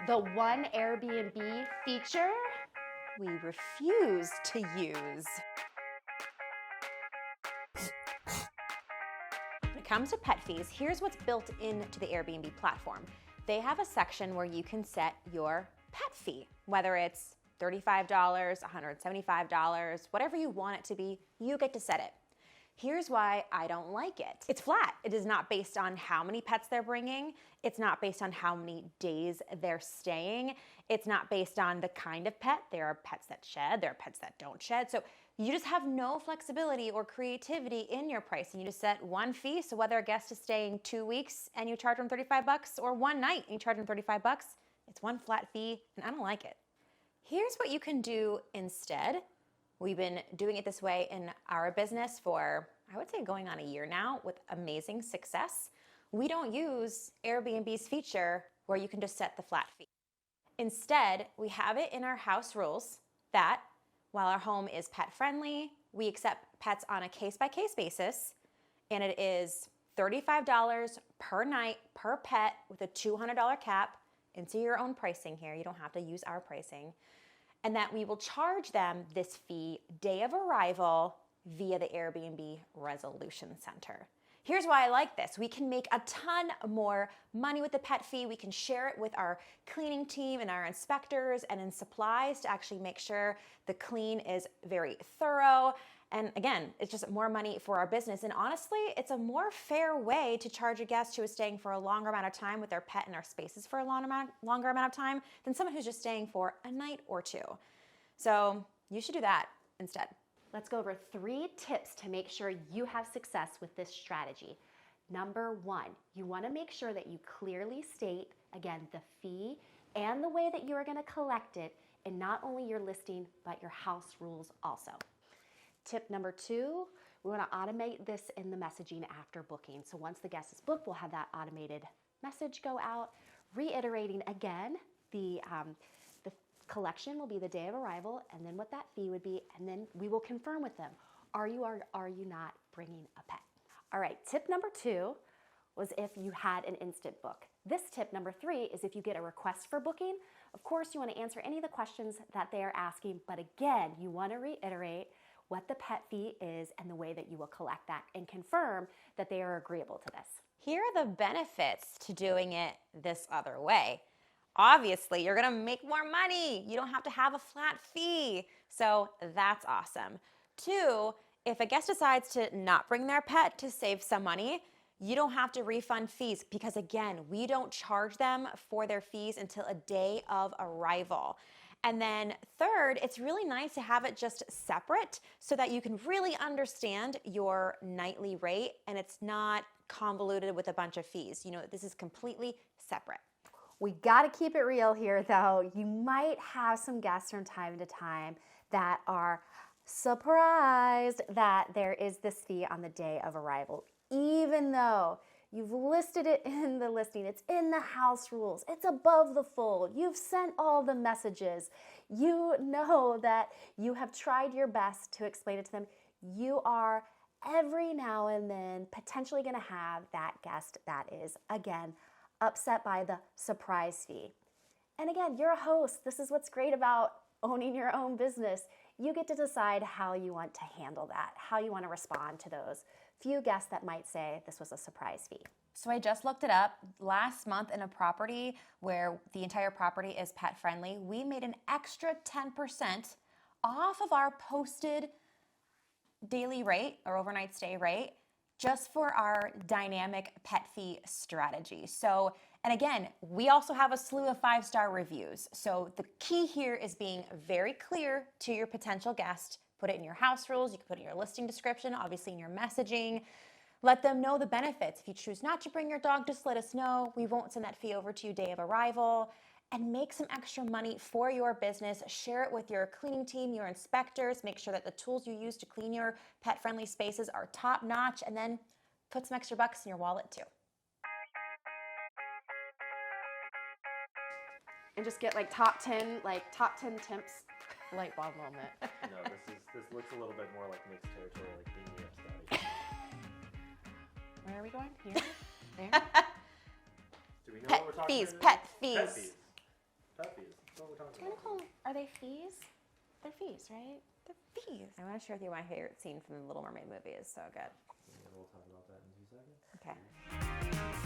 The one Airbnb feature we refuse to use. When it comes to pet fees, here's what's built into the Airbnb platform. They have a section where you can set your pet fee, whether it's $35, $175, whatever you want it to be, you get to set it. Here's why I don't like it. It's flat. It is not based on how many pets they're bringing. It's not based on how many days they're staying. It's not based on the kind of pet. There are pets that shed, there are pets that don't shed. So you just have no flexibility or creativity in your pricing. You just set one fee. So whether a guest is staying 2 weeks and you charge them $35 or one night and you charge them $35, it's one flat fee, and I don't like it. Here's what you can do instead. We've been doing it this way in our business for, I would say, going on a year now with amazing success. We don't use Airbnb's feature where you can just set the flat fee. Instead, we have it in our house rules that while our home is pet friendly, we accept pets on a case-by-case basis, and it is $35 per night per pet with a $200 cap. Into your own pricing here. You don't have to use our pricing. And that we will charge them this fee day of arrival via the Airbnb Resolution Center. Here's why I like this. We can make a ton more money with the pet fee. We can share it with our cleaning team and our inspectors and in supplies to actually make sure the clean is very thorough. And again, it's just more money for our business. And honestly, it's a more fair way to charge a guest who is staying for a longer amount of time with their pet in our spaces for a longer amount of time than someone who's just staying for a night or two. So you should do that instead. Let's go over 3 tips to make sure you have success with this strategy. Number 1, you want to make sure that you clearly state, again, the fee and the way that you are going to collect it in not only your listing, but your house rules also. Tip number 2, we want to automate this in the messaging after booking. So once the guest is booked, we'll have that automated message go out, reiterating again the collection will be the day of arrival, and then what that fee would be, and then we will confirm with them, are you or are you not bringing a pet? All right, tip number 2 was if you had an instant book. This tip number 3 is if you get a request for booking. Of course, you want to answer any of the questions that they are asking, but again, you want to reiterate what the pet fee is and the way that you will collect that and confirm that they are agreeable to this. Here are the benefits to doing it this other way. Obviously, you're gonna make more money. You don't have to have a flat fee. So that's awesome. 2, if a guest decides to not bring their pet to save some money, you don't have to refund fees because again, we don't charge them for their fees until a day of arrival. And then 3rd, it's really nice to have it just separate so that you can really understand your nightly rate and it's not convoluted with a bunch of fees. You know, this is completely separate. We got to keep it real here though. You might have some guests from time to time that are surprised that there is this fee on the day of arrival, even though you've listed it in the listing, it's in the house rules, it's above the fold, you've sent all the messages, you know that you have tried your best to explain it to them. You are every now and then potentially going to have that guest that is, again, upset by the surprise fee. And again, you're a host. This is what's great about owning your own business. You get to decide how you want to handle that, how you want to respond to those few guests that might say this was a surprise fee. So I just looked it up. Last month in a property where the entire property is pet friendly, we made an extra 10% off of our posted daily rate or overnight stay rate just for our dynamic pet fee strategy. So, and again, we also have a slew of 5-star reviews. So the key here is being very clear to your potential guest. Put it in your house rules. You can put it in your listing description, obviously in your messaging. Let them know the benefits. If you choose not to bring your dog, just let us know. We won't send that fee over to you day of arrival. And make some extra money for your business. Share it with your cleaning team, your inspectors. Make sure that the tools you use to clean your pet-friendly spaces are top-notch, and then put some extra bucks in your wallet too. And just get like top 10 tips light bulb moment. No, this looks a little bit more like mixed territory, like being me up style. Where are we going? Here? There? Do we know Pet what we're talking fees, about? pet fees. Pet fees. Pet fees. That's what we're talking I'm gonna about. call them, are they fees? They're fees, right? The fees. I want to share with you my favorite scene from the Little Mermaid movie. It's so good. Yeah, we'll talk about that in 2 seconds. Okay.